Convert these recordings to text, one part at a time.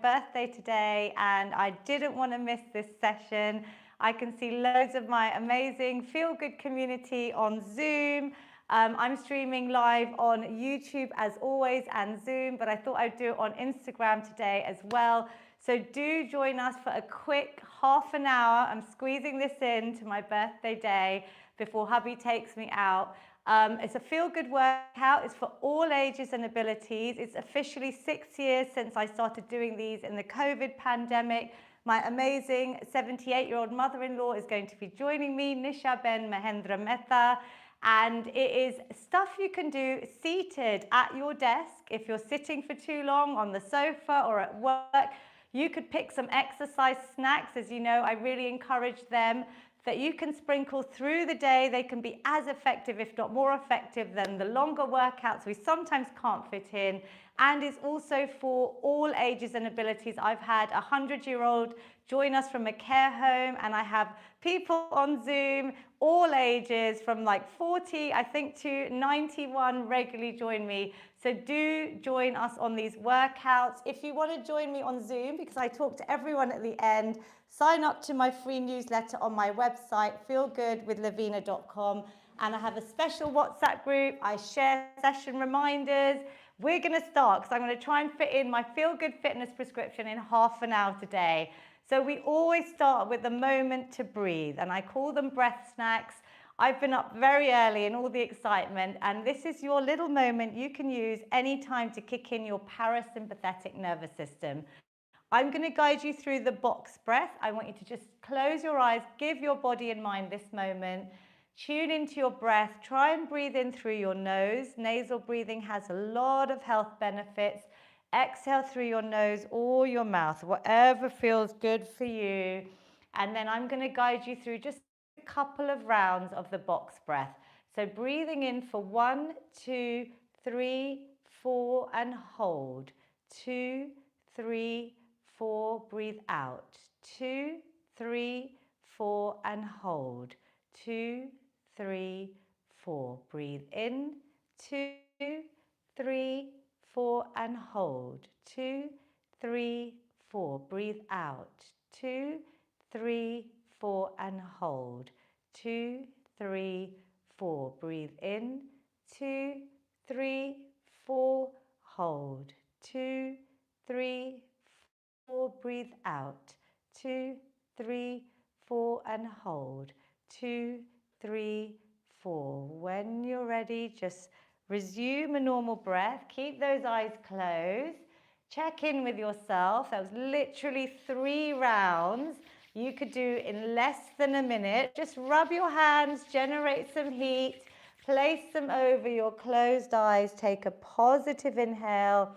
birthday today and I didn't want to miss this session. I can see loads of my amazing Feel Good community on Zoom. I'm streaming live on YouTube as always and Zoom, but I thought I'd do it on Instagram today as well. So do join us for a quick half an hour. I'm squeezing this in to my birthday day before hubby takes me out. It's a feel-good workout. It's for all ages and abilities. It's officially 6 years since I started doing these in the COVID pandemic. My amazing 78-year-old mother-in-law is going to be joining me, Nisha Ben Mahendra Mehta. And it is stuff you can do seated at your desk. If you're sitting for too long on the sofa or at work, you could pick some exercise snacks. As you know, I really encourage them that you can sprinkle through the day. They can be as effective, if not more effective, than the longer workouts we sometimes can't fit in. And it's also for all ages and abilities. I've had a 100-year-old join us from a care home, and I have people on Zoom, all ages, from like 40, I think, to 91 regularly join me. So do join us on these workouts. If you want to join me on Zoom, because I talk to everyone at the end, sign up to my free newsletter on my website, feelgoodwithlavina.com. And I have a special WhatsApp group. I share session reminders. We're going to start because I'm going to try and fit in my Feel Good Fitness prescription in half an hour today. So we always start with the moment to breathe, and I call them breath snacks. I've been up very early in all the excitement, and this is your little moment you can use anytime to kick in your parasympathetic nervous system. I'm going to guide you through the box breath. I want you to just close your eyes, give your body and mind this moment. Tune into your breath. Try and breathe in through your nose. Nasal breathing has a lot of health benefits. Exhale through your nose or your mouth, whatever feels good for you. And then I'm going to guide you through just a couple of rounds of the box breath. So breathing in for 1, 2, 3, 4, and hold. 2, 3, 4, breathe out. 2, 3, 4, and hold. 2, 3, 4, breathe in. 2, 3, 4, and hold. 2, 3, 4, breathe out. 2, 3, 4, and hold. 2, 3, 4, breathe in. 2, 3, 4, hold. 2, 3, 4, breathe out. 2, 3, 4, and hold. 2, 3, 4. When you're ready, just resume a normal breath. Keep those eyes closed. Check in with yourself. That was literally 3 rounds. You could do in less than a minute. Just rub your hands, generate some heat, place them over your closed eyes. Take a positive inhale.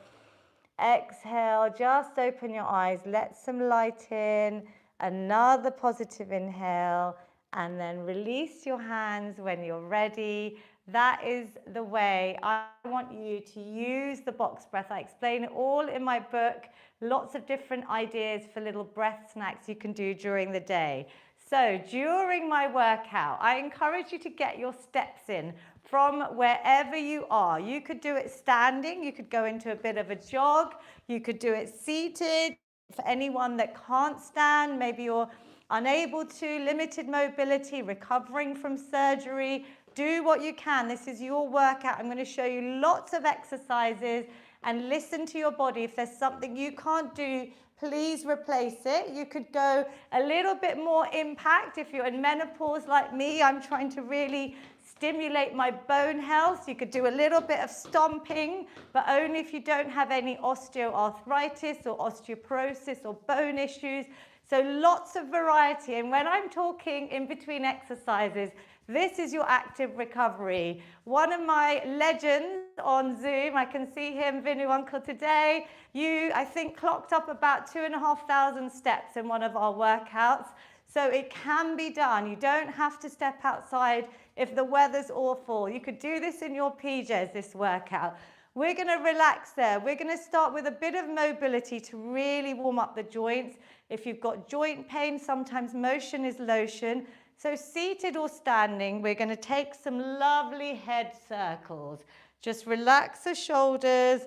Exhale, just open your eyes. Let some light in. Another positive inhale. And then release your hands when you're ready. That is the way I want you to use the box breath. I explain it all in my book. Lots of different ideas for little breath snacks you can do during the day. So during my workout, I encourage you to get your steps in from wherever you are. You could do it standing. You could go into a bit of a jog. You could do it seated. For anyone that can't stand, maybe you're unable to, limited mobility, recovering from surgery, do what you can. This is your workout. I'm going to show you lots of exercises and listen to your body. If there's something you can't do, please replace it. You could go a little bit more impact. If you're in menopause like me, I'm trying to really stimulate my bone health. You could do a little bit of stomping, but only if you don't have any osteoarthritis or osteoporosis or bone issues. So lots of variety. And when I'm talking in between exercises, this is your active recovery. One of my legends on Zoom, I can see him, Vinu Uncle, today. You, I think, clocked up about 2,500 steps in one of our workouts. So it can be done. You don't have to step outside if the weather's awful. You could do this in your PJs, this workout. We're going to relax there. We're going to start with a bit of mobility to really warm up the joints. If you've got joint pain, sometimes motion is lotion. So seated or standing, we're going to take some lovely head circles. Just relax the shoulders,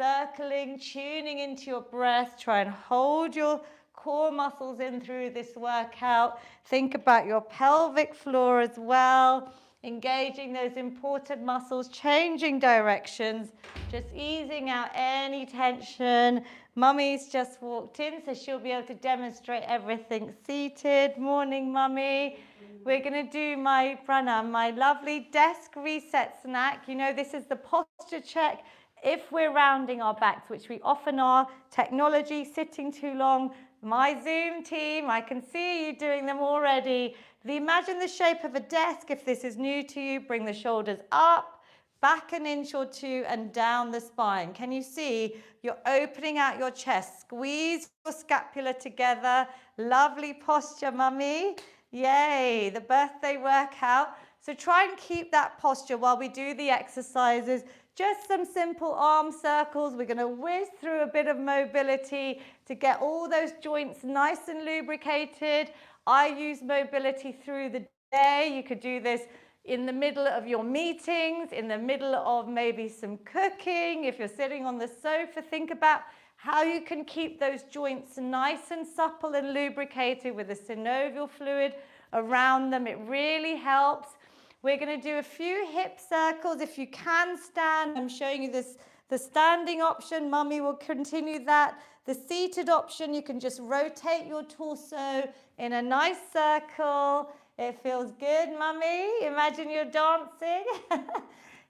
circling, tuning into your breath. Try and hold your core muscles in through this workout. Think about your pelvic floor as well, engaging those important muscles, changing directions, just easing out any tension. Mummy's just walked in, so she'll be able to demonstrate everything seated. Morning, Mummy. We're going to do my pranam, my lovely desk reset snack. You know, this is the posture check if we're rounding our backs, which we often are. Technology, sitting too long. My Zoom team, I can see you doing them already. Imagine the shape of a desk. If this is new to you, bring the shoulders up, back an inch or two, and down the spine. Can you see? You're opening out your chest. Squeeze your scapula together. Lovely posture, Mummy. Yay, the birthday workout. So try and keep that posture while we do the exercises. Just some simple arm circles. We're going to whiz through a bit of mobility to get all those joints nice and lubricated. I use mobility through the day. You could do this in the middle of your meetings, in the middle of maybe some cooking. If you're sitting on the sofa, think about how you can keep those joints nice and supple and lubricated with the synovial fluid around them. It really helps. We're going to do a few hip circles. If you can stand, I'm showing you this, the standing option. Mummy will continue that. The seated option, you can just rotate your torso in a nice circle. It feels good, Mummy. Imagine you're dancing.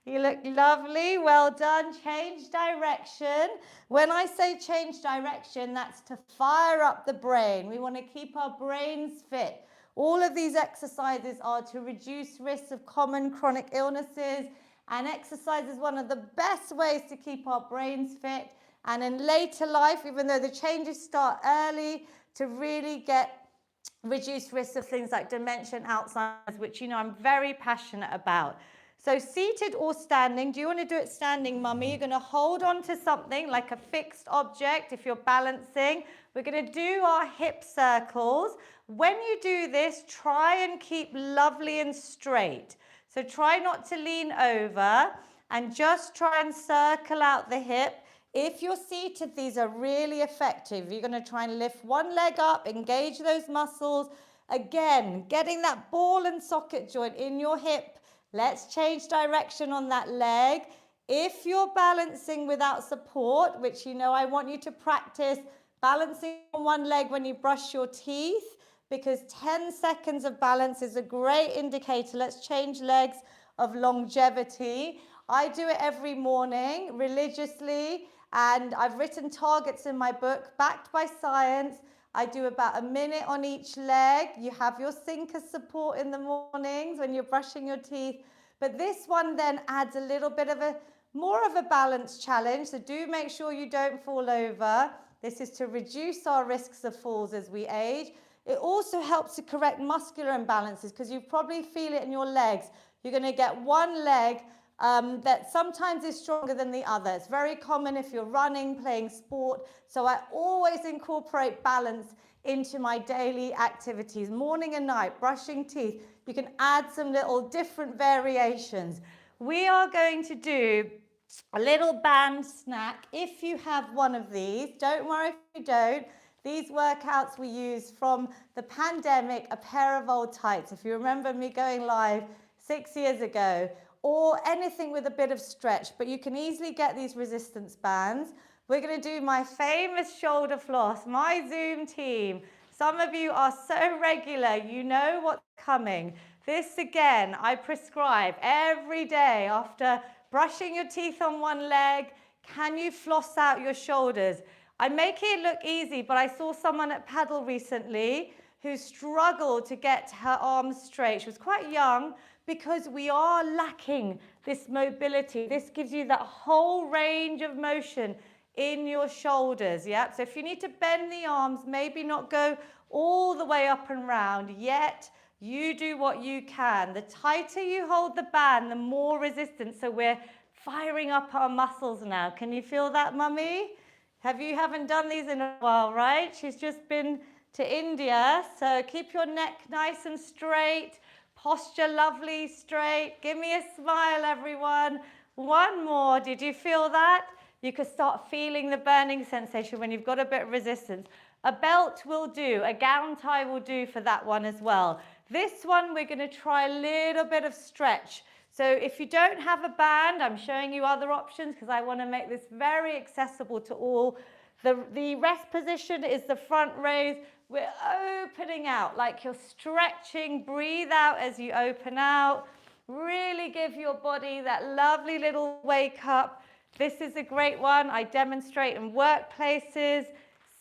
You look lovely. Well done. Change direction. When I say change direction, that's to fire up the brain. We want to keep our brains fit. All of these exercises are to reduce risks of common chronic illnesses, and exercise is one of the best ways to keep our brains fit. And in later life, even though the changes start early, to really get reduced risks of things like dementia and Alzheimer's, which you know I'm very passionate about. So seated or standing, do you want to do it standing, Mummy? You're going to hold on to something like a fixed object if you're balancing. We're going to do our hip circles. When you do this, try and keep lovely and straight. So try not to lean over and just try and circle out the hip. If you're seated, these are really effective. You're going to try and lift one leg up, engage those muscles. Again, getting that ball and socket joint in your hip. Let's change direction on that leg. If you're balancing without support, which you know I want you to practice balancing on one leg when you brush your teeth, because 10 seconds of balance is a great indicator. Let's change legs of longevity. I do it every morning religiously, and I've written targets in my book backed by science. I do about a minute on each leg. You have your sinker support in the mornings when you're brushing your teeth. But this one then adds a little bit of more of a balance challenge. So do make sure you don't fall over. This is to reduce our risks of falls as we age. It also helps to correct muscular imbalances because you probably feel it in your legs. You're going to get one leg that sometimes is stronger than the other. It's very common if you're running, playing sport. So I always incorporate balance into my daily activities, morning and night, brushing teeth. You can add some little different variations. We are going to do a little band snack. If you have one of these, don't worry if you don't. These workouts we use from the pandemic, a pair of old tights. If you remember me going live 6 years ago, or anything with a bit of stretch, but you can easily get these resistance bands. We're going to do my famous shoulder floss, my Zoom team. Some of you are so regular, you know what's coming. This again, I prescribe every day after brushing your teeth on one leg. Can you floss out your shoulders? I make it look easy, but I saw someone at paddle recently who struggled to get her arms straight. She was quite young, because we are lacking this mobility. This gives you that whole range of motion in your shoulders, yeah? So if you need to bend the arms, maybe not go all the way up and round yet, you do what you can. The tighter you hold the band, the more resistance. So we're firing up our muscles now. Can you feel that, Mummy? Haven't done these in a while, right? She's just been to India. So keep your neck nice and straight. Posture lovely, straight. Give me a smile, everyone. One more. Did you feel that? You could start feeling the burning sensation when you've got a bit of resistance. A belt will do, a gown tie will do for that one as well. This one, we're going to try a little bit of stretch. So if you don't have a band, I'm showing you other options because I want to make this very accessible to all. The rest position is the front raise. We're opening out like you're stretching. Breathe out as you open out. Really give your body that lovely little wake up. This is a great one. I demonstrate in workplaces,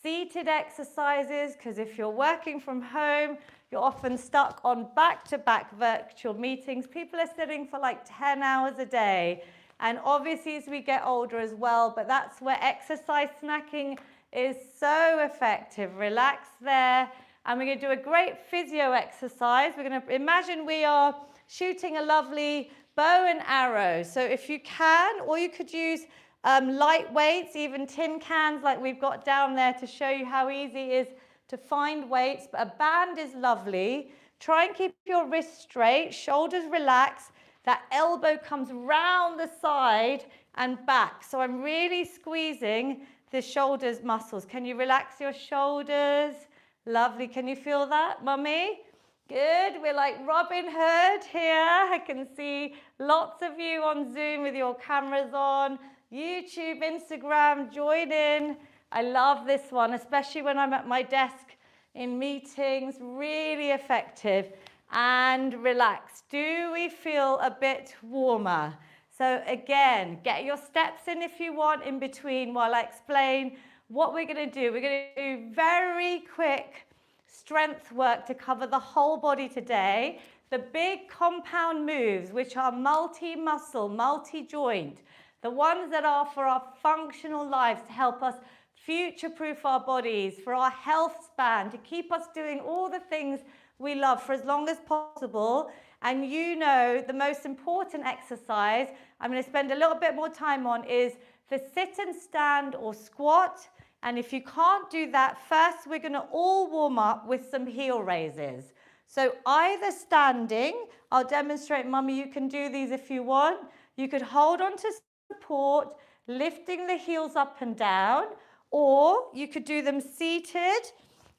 seated exercises, because if you're working from home, you're often stuck on back-to-back virtual meetings. People are sitting for like 10 hours a day. And obviously as we get older as well, but that's where exercise snacking is so effective. Relax there. And we're going to do a great physio exercise. We're going to imagine we are shooting a lovely bow and arrow. So if you can, or you could use light weights, even tin cans like we've got down there to show you how easy it is to find weights. But a band is lovely. Try and keep your wrists straight, shoulders relaxed. That elbow comes round the side and back. So I'm really squeezing the shoulders muscles. Can you relax your shoulders? Lovely. Can you feel that, Mummy? Good. We're like Robin Hood here. I can see lots of you on Zoom with your cameras on. YouTube, Instagram, join in. I love this one, especially when I'm at my desk in meetings. Really effective. And relax. Do we feel a bit warmer? So again, get your steps in if you want in between while I explain what we're going to do. We're going to do very quick strength work to cover the whole body today. The big compound moves, which are multi-muscle, multi-joint, the ones that are for our functional lives to help us future-proof our bodies, for our health span, to keep us doing all the things we love for as long as possible. And you know, the most important exercise I'm going to spend a little bit more time on is the sit and stand or squat. And if you can't do that, first we're going to all warm up with some heel raises. So either standing, I'll demonstrate, Mummy, you can do these if you want. You could hold on to support, lifting the heels up and down, or you could do them seated.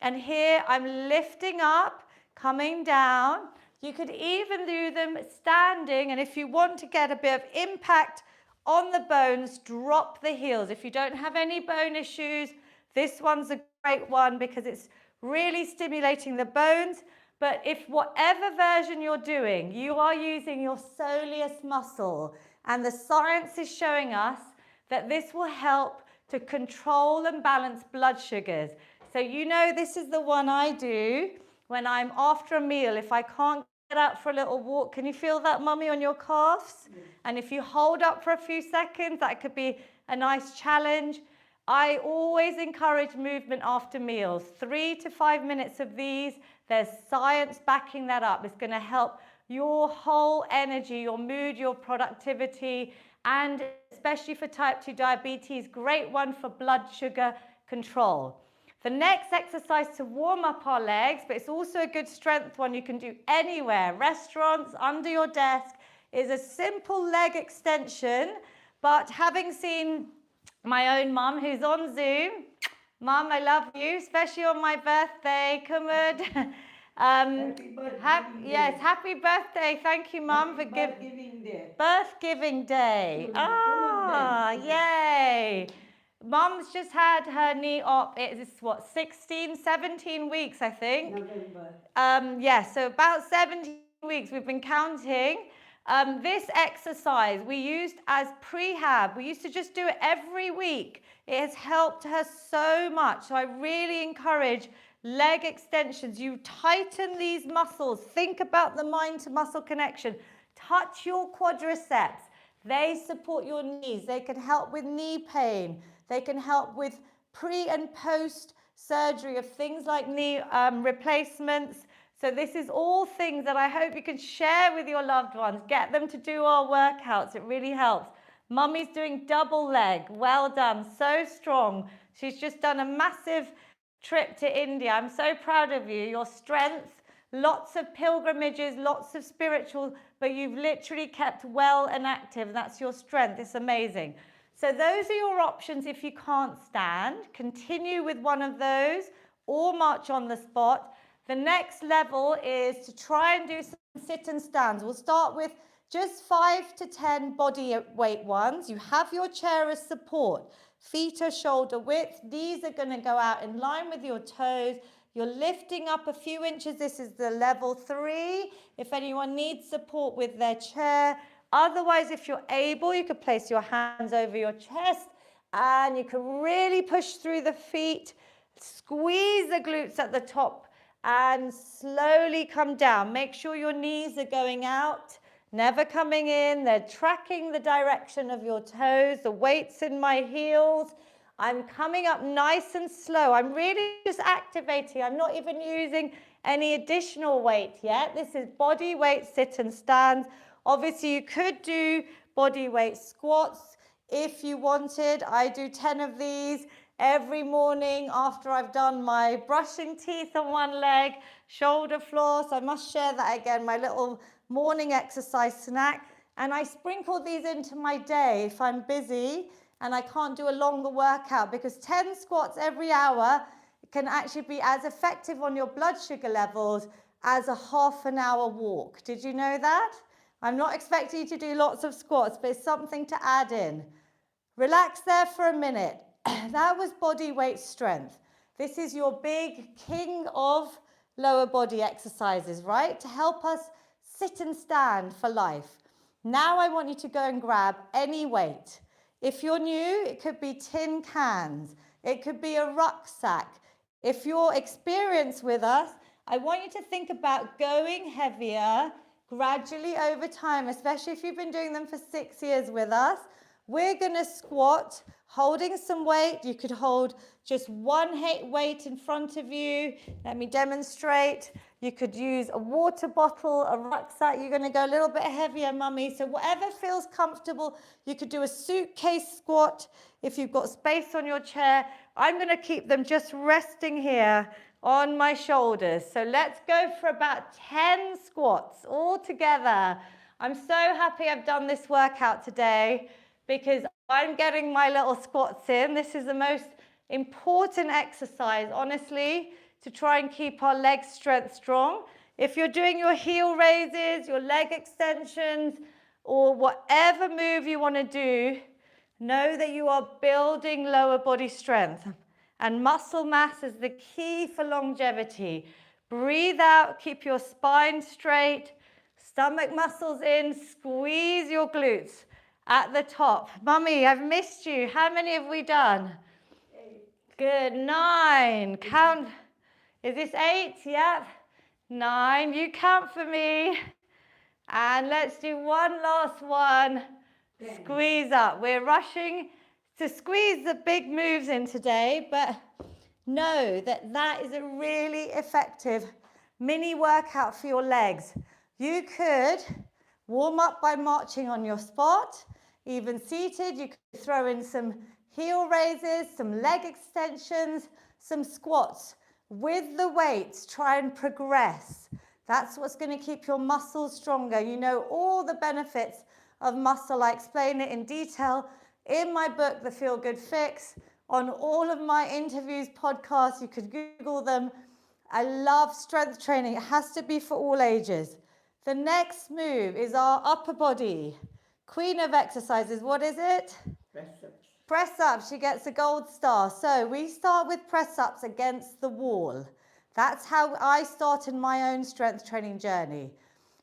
And here I'm lifting up, coming down. You could even do them standing, and if you want to get a bit of impact on the bones, drop the heels. If you don't have any bone issues, this one's a great one because it's really stimulating the bones. But if whatever version you're doing, you are using your soleus muscle, and the science is showing us that this will help to control and balance blood sugars. So you know this is the one I do when I'm after a meal. If I can't get out for a little walk, can you feel that, Mummy, on your calves? Yes. And if you hold up for a few seconds, that could be a nice challenge. I always encourage movement after meals. 3 to 5 minutes of these. There's science backing that up. It's going to help your whole energy, your mood, your productivity, and especially for type 2 diabetes, great one for blood sugar control. The next exercise to warm up our legs, but it's also a good strength one you can do anywhere, restaurants, under your desk, is a simple leg extension. But having seen my own mum who's on Zoom, Mum, I love you, especially on my birthday, Kumud. Happy birthday. Thank you, Mum, for birth-giving day. Birth-giving day. Ah, yay. Mum's just had her knee op. It's what, 16, 17 weeks, I think. November. So about 17 weeks. We've been counting. This exercise we used as prehab. We used to just do it every week. It has helped her so much. So I really encourage leg extensions. You tighten these muscles. Think about the mind to muscle connection. Touch your quadriceps. They support your knees. They can help with knee pain. They can help with pre and post surgery of things like knee replacements. So this is all things that I hope you can share with your loved ones. Get them to do our workouts. It really helps. Mummy's doing double leg. Well done. So strong. She's just done a massive trip to India. I'm so proud of you. Your strength, lots of pilgrimages, lots of spiritual, but you've literally kept well and active. That's your strength. It's amazing. So those are your options if you can't stand. Continue with one of those or march on the spot. The next level is to try and do some sit and stands. We'll start with just 5 to 10 body weight ones. You have your chair as support. Feet are shoulder width. Knees are going to go out in line with your toes. You're lifting up a few inches. This is the level 3. If anyone needs support with their chair. Otherwise, if you're able, you could place your hands over your chest and you can really push through the feet. Squeeze the glutes at the top and slowly come down. Make sure your knees are going out, never coming in. They're tracking the direction of your toes. The weight's in my heels. I'm coming up nice and slow. I'm really just activating. I'm not even using any additional weight yet. This is body weight sit and stands. Obviously, you could do body weight squats if you wanted. I do 10 of these every morning after I've done my brushing teeth on one leg, shoulder floss. I must share that again, my little morning exercise snack. And I sprinkle these into my day if I'm busy and I can't do a longer workout, because 10 squats every hour can actually be as effective on your blood sugar levels as a half an hour walk. Did you know that? I'm not expecting you to do lots of squats, but it's something to add in. Relax there for a minute. That was body weight strength. This is your big king of lower body exercises, right? To help us sit and stand for life. Now I want you to go and grab any weight. If you're new, it could be tin cans. It could be a rucksack. If you're experienced with us, I want you to think about going heavier gradually over time, especially if you've been doing them for 6 years with us. We're going to squat, holding some weight. You could hold just one weight in front of you. Let me demonstrate. You could use a water bottle, a rucksack. You're going to go a little bit heavier, mummy. So whatever feels comfortable. You could do a suitcase squat if you've got space on your chair. I'm going to keep them just resting here on my shoulders. So let's go for about 10 squats all together. I'm so happy I've done this workout today because I'm getting my little squats in. This is the most important exercise, honestly, to try and keep our leg strength strong. If you're doing your heel raises, your leg extensions, or whatever move you want to do, know that you are building lower body strength. And muscle mass is the key for longevity. Breathe out, keep your spine straight, stomach muscles in, squeeze your glutes at the top. Mummy, I've missed you. How many have we done? 8. Good, 9. Count. Is this 8? Yep. 9. You count for me. And let's do one last one. 10. Squeeze up. We're rushing to squeeze the big moves in today, but know that that is a really effective mini workout for your legs. You could warm up by marching on your spot, even seated. You could throw in some heel raises, some leg extensions, some squats. With the weights, try and progress. That's what's going to keep your muscles stronger. You know all the benefits of muscle. I explain it in detail in my book, The Feel Good Fix, on all of my interviews, podcasts. You could Google them. I love strength training. It has to be for all ages. The next move is our upper body. Queen of exercises. What is it? Press ups. Press ups. She gets a gold star. So we start with press ups against the wall. That's how I started my own strength training journey.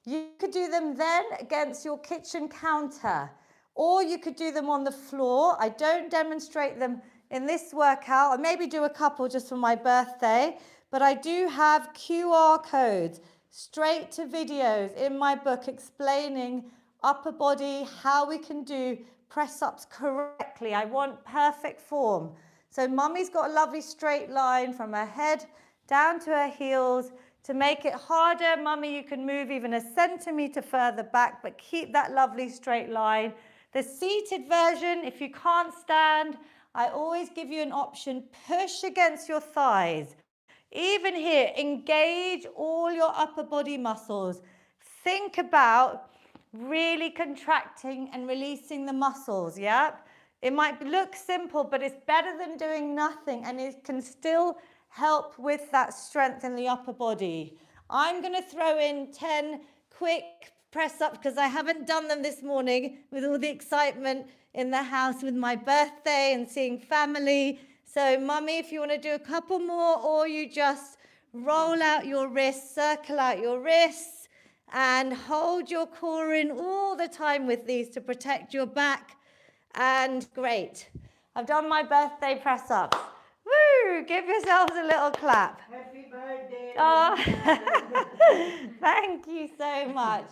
You could do them then against your kitchen counter, or you could do them on the floor. I don't demonstrate them in this workout. I maybe do a couple just for my birthday, but I do have QR codes straight to videos in my book explaining upper body, how we can do press-ups correctly. I want perfect form. So mummy's got a lovely straight line from her head down to her heels. To make it harder, mummy, you can move even a centimetre further back, but keep that lovely straight line. The seated version, if you can't stand, I always give you an option. Push against your thighs. Even here, engage all your upper body muscles. Think about really contracting and releasing the muscles, yeah? It might look simple, but it's better than doing nothing, and it can still help with that strength in the upper body. I'm going to throw in 10 quick press-ups because I haven't done them this morning with all the excitement in the house with my birthday and seeing family. So, Mummy, if you want to do a couple more, or you just roll out your wrists, circle out your wrists, and hold your core in all the time with these to protect your back. And great. I've done my birthday press-ups. Woo! Give yourselves a little clap. Happy birthday. Oh, thank you so much.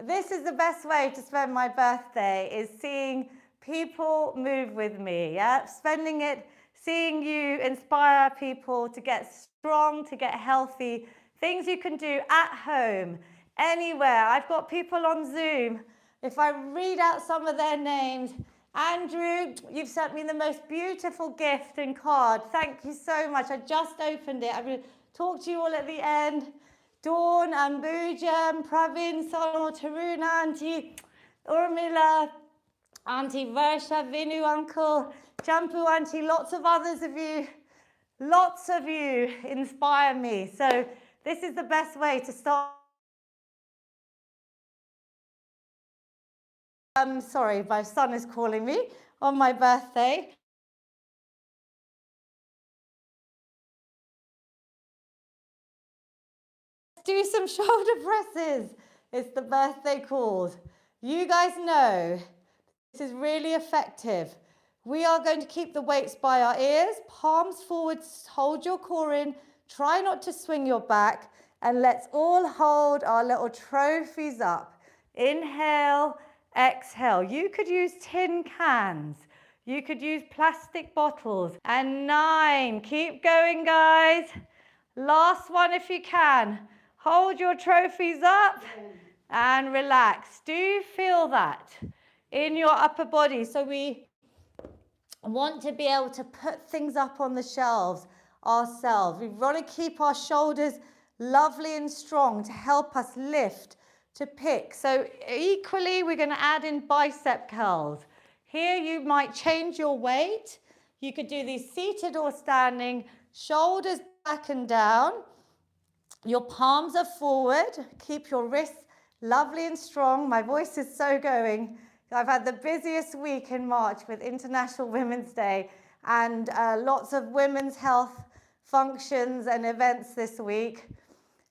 This is the best way to spend my birthday, is seeing people move with me, yeah? Seeing you inspire people to get strong, to get healthy, things you can do at home, anywhere. I've got people on Zoom. If I read out some of their names, Andrew, you've sent me the most beautiful gift and card. Thank you so much. I just opened it. I'm going to talk to you all at the end. Dawn, Ambuja, Pravin, Sonal, Taruna, Auntie Urmila, Auntie Versha, Vinu, Uncle, Jampu, Auntie, lots of you inspire me. So this is the best way to start. Sorry, my son is calling me on my birthday. Let's do some shoulder presses. It's the birthday calls. You guys know this is really effective. We are going to keep the weights by our ears, palms forward, hold your core in, try not to swing your back, and let's all hold our little trophies up. Inhale, exhale. You could use tin cans. You could use plastic bottles. And 9. Keep going, guys. Last one if you can. Hold your trophies up and relax. Do you feel that in your upper body? So we want to be able to put things up on the shelves ourselves. We want to keep our shoulders lovely and strong to help us lift, to pick. So equally, we're going to add in bicep curls. Here you might change your weight. You could do these seated or standing, shoulders back and down. Your palms are forward. Keep your wrists lovely and strong. My voice is so going. I've had the busiest week in March with International Women's Day and lots of women's health functions and events this week.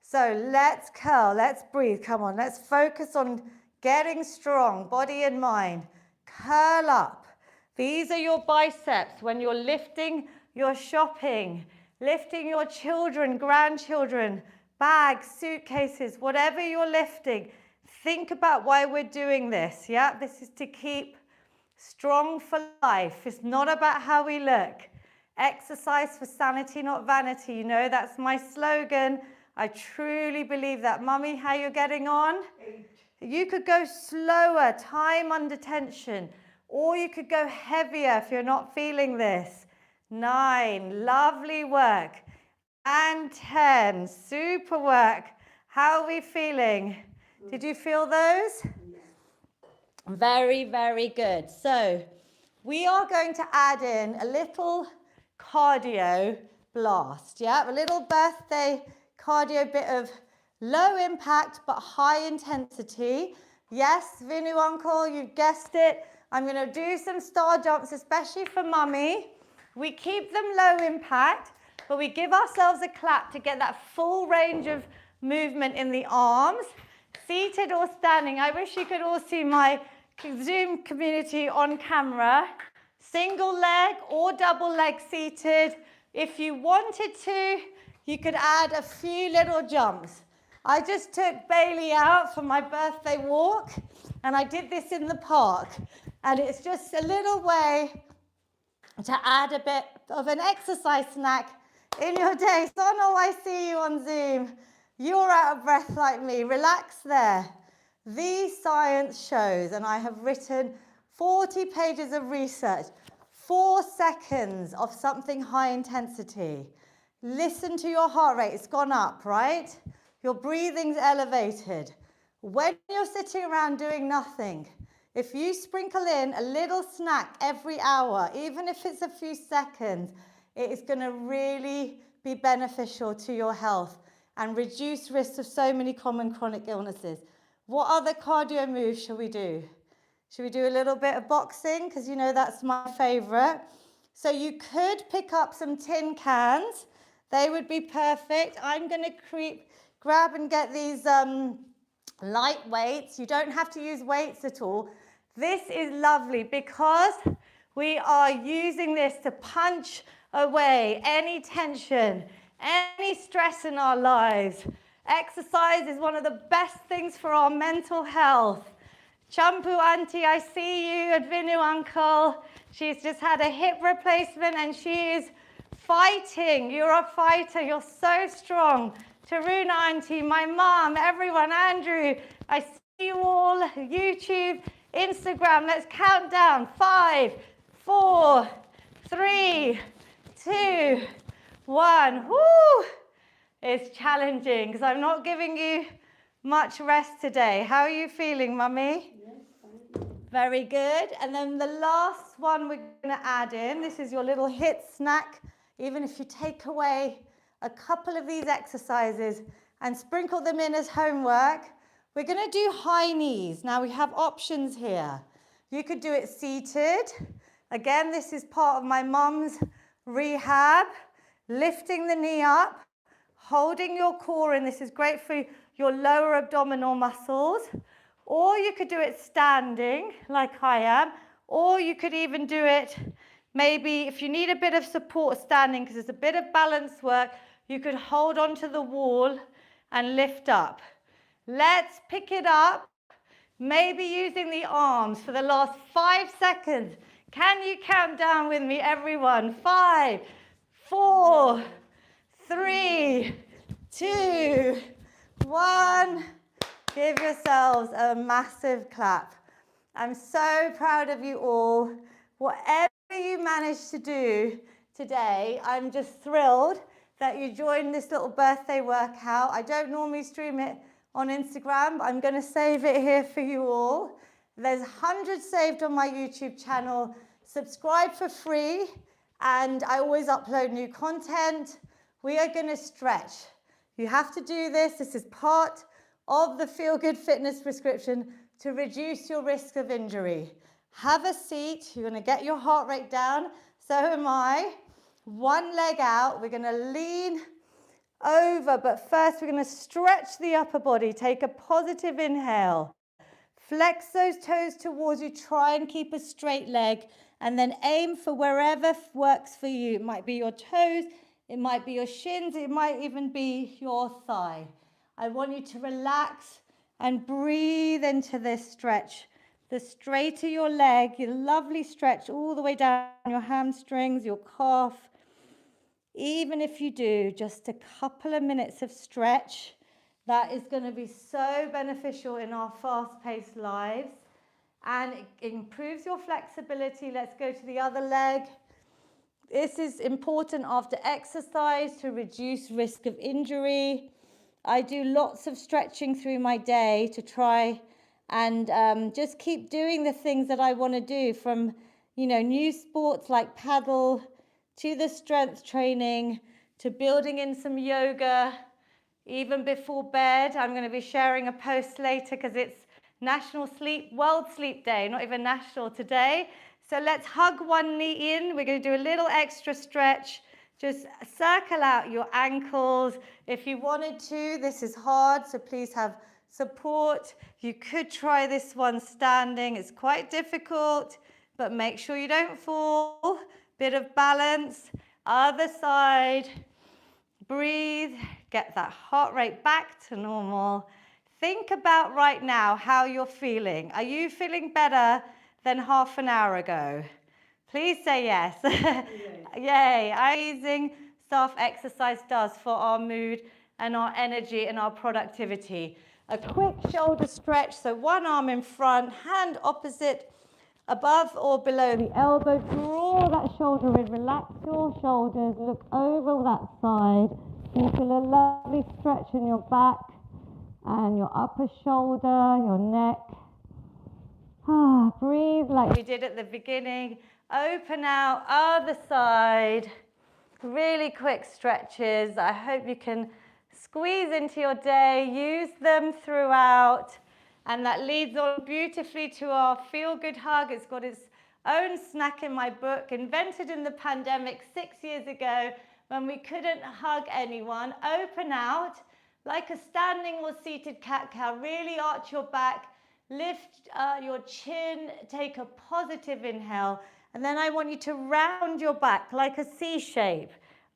So let's curl, let's breathe. Come on, let's focus on getting strong, body and mind. Curl up. These are your biceps when you're lifting your shopping, lifting your children, grandchildren, bags, suitcases, whatever you're lifting. Think about why we're doing this, yeah? This is to keep strong for life. It's not about how we look. Exercise for sanity, not vanity. You know, that's my slogan. I truly believe that. Mummy, how you getting on? 8. You could go slower, time under tension, or you could go heavier if you're not feeling this. 9, lovely work. And 10, super work. How are we feeling? Did you feel those? Yeah. Very, very good. So we are going to add in a little cardio blast, yeah? A little birthday cardio, bit of low impact but high intensity. Yes, Vinu Uncle, you guessed it. I'm going to do some star jumps, especially for Mummy. We keep them low impact, but we give ourselves a clap to get that full range of movement in the arms. Seated or standing. I wish you could all see my Zoom community on camera. Single leg or double leg seated. If you wanted to, you could add a few little jumps. I just took Bailey out for my birthday walk, and I did this in the park. And it's just a little way to add a bit of an exercise snack in your day. Sonal, I see you on Zoom. You're out of breath like me. Relax there. The science shows, and I have written 40 pages of research, 4 seconds of something high intensity. Listen to your heart rate. It's gone up, right? Your breathing's elevated. When you're sitting around doing nothing, If you sprinkle in a little snack every hour, even if it's a few seconds, it is going to really be beneficial to your health and reduce risks of so many common chronic illnesses. What other cardio moves shall we do? Should we do a little bit of boxing? Because you know that's my favorite. So you could pick up some tin cans. They would be perfect. I'm going to grab and get these light weights. You don't have to use weights at all. This is lovely because we are using this to punch away any tension, any stress in our lives. Exercise is one of the best things for our mental health. Champu auntie, I see you. Advinu uncle. She's just had a hip replacement and she is fighting. You're a fighter. You're so strong. Taruna auntie, my mom, everyone, Andrew. I see you all. YouTube, Instagram. Let's count down. 5, 4, 3, 2, 1. Woo! It's challenging because I'm not giving you much rest today. How are you feeling, Mummy? Yes, fine. Very good. And then the last one we're going to add in, this is your little hit snack. Even if you take away a couple of these exercises and sprinkle them in as homework, we're going to do high knees. Now we have options here. You could do it seated. Again, this is part of my mum's rehab. Lifting the knee up, holding your core in. This is great for your lower abdominal muscles. Or you could do it standing like I am. Or you could even do it maybe if you need a bit of support standing because it's a bit of balance work, you could hold onto the wall and lift up. Let's pick it up, maybe using the arms for the last 5 seconds. Can you count down with me, everyone? 5, 4, 3, 2, 1. Give yourselves a massive clap. I'm so proud of you all. Whatever you managed to do today, I'm just thrilled that you joined this little birthday workout. I don't normally stream it on Instagram, but I'm going to save it here for you all. There's hundreds saved on my YouTube channel. Subscribe for free, and I always upload new content. We are going to stretch. You have to do this. This is part of the Feel Good Fitness prescription to reduce your risk of injury. Have a seat. You're going to get your heart rate down. So am I. One leg out. We're going to lean over, but first we're going to stretch the upper body. Take a positive inhale. Flex those toes towards you. Try and keep a straight leg, and then aim for wherever works for you. It might be your toes, it might be your shins, it might even be your thigh. I want you to relax and breathe into this stretch. The straighter your leg, your lovely stretch all the way down your hamstrings, your calf. Even if you do just a couple of minutes of stretch, that is going to be so beneficial in our fast-paced lives, and it improves your flexibility. Let's go to the other leg. This is important after exercise to reduce risk of injury. I do lots of stretching through my day to try and just keep doing the things that I want to do, from new sports like paddle to the strength training to building in some yoga. Even before bed, I'm going to be sharing a post later because it's World Sleep Day, not even national today. So let's hug one knee in. We're going to do a little extra stretch. Just circle out your ankles. If you wanted to, this is hard, so please have support. You could try this one standing. It's quite difficult, but make sure you don't fall. Bit of balance. Other side. Breathe. Get that heart rate back to normal. Think about right now how you're feeling. Are you feeling better than half an hour ago? Please say yes. Yay. Amazing stuff exercise does for our mood and our energy and our productivity. A quick shoulder stretch. So one arm in front, hand opposite, above or below the elbow. Draw that shoulder in. Relax your shoulders. Look over that side. You feel a lovely stretch in your back and your upper shoulder, your neck. Breathe like we did at the beginning. Open out, other side. Really quick stretches. I hope you can squeeze into your day, use them throughout. And that leads on beautifully to our feel good hug. It's got its own snack in my book, invented in the pandemic 6 years ago when we couldn't hug anyone. Open out like a standing or seated cat-cow. Really arch your back, lift your chin, take a positive inhale. And then I want you to round your back like a C shape.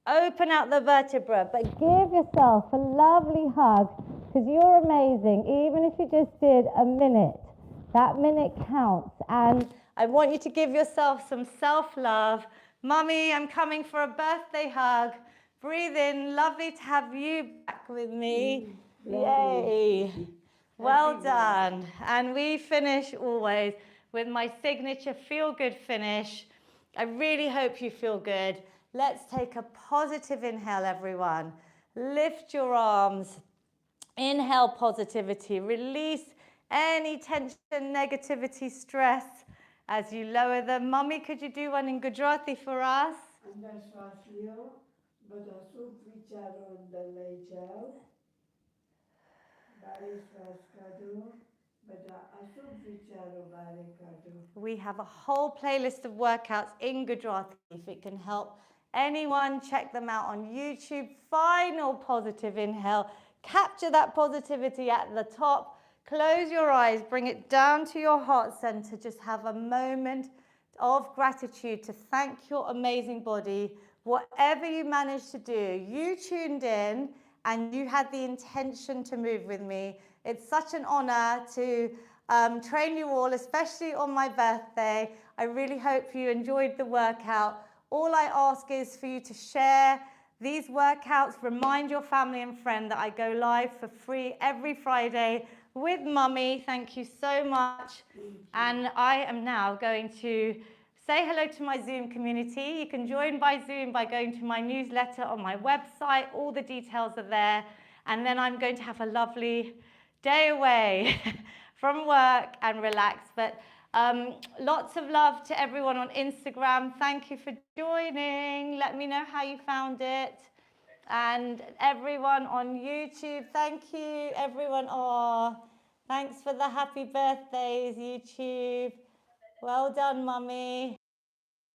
Open out the vertebra, but give yourself a lovely hug because you're amazing. Even if you just did a minute, that minute counts. And I want you to give yourself some self-love. Mummy, I'm coming for a birthday hug. Breathe in. Lovely to have you back with me. Yay. Well done. And we finish always with my signature feel-good finish. I really hope you feel good. Let's take a positive inhale, everyone. Lift your arms. Inhale positivity. Release any tension, negativity, stress as you lower them. Mummy, could you do one in Gujarati for us? અંદર શ્વાસ લ્યો, બધા શુભ વિચારો અંદર લઈ જાઓ. બારે શ્વાસ કાઢો, બધા અશુભ વિચારો બારે કાઢો. We have a whole playlist of workouts in Gujarati. If it can help anyone, check them out on YouTube. Final positive inhale. Capture that positivity at the top. Close your eyes, bring it down to your heart center. Just have a moment of gratitude to thank your amazing body. Whatever you managed to do, you tuned in and you had the intention to move with me. It's such an honor to train you all, especially on my birthday. I really hope you enjoyed the workout. All I ask is for you to share these workouts. Remind your family and friend that I go live for free every Friday with Mummy. Thank you so much. And I am now going to say hello to my Zoom community. You can join by Zoom by going to my newsletter on my website. All the details are there. And then I'm going to have a lovely day away from work and relax. But lots of love to everyone on Instagram. Thank you for joining. Let me know how you found it. And everyone on YouTube, thank you. Everyone, oh, thanks for the happy birthdays, YouTube. Well done, Mummy.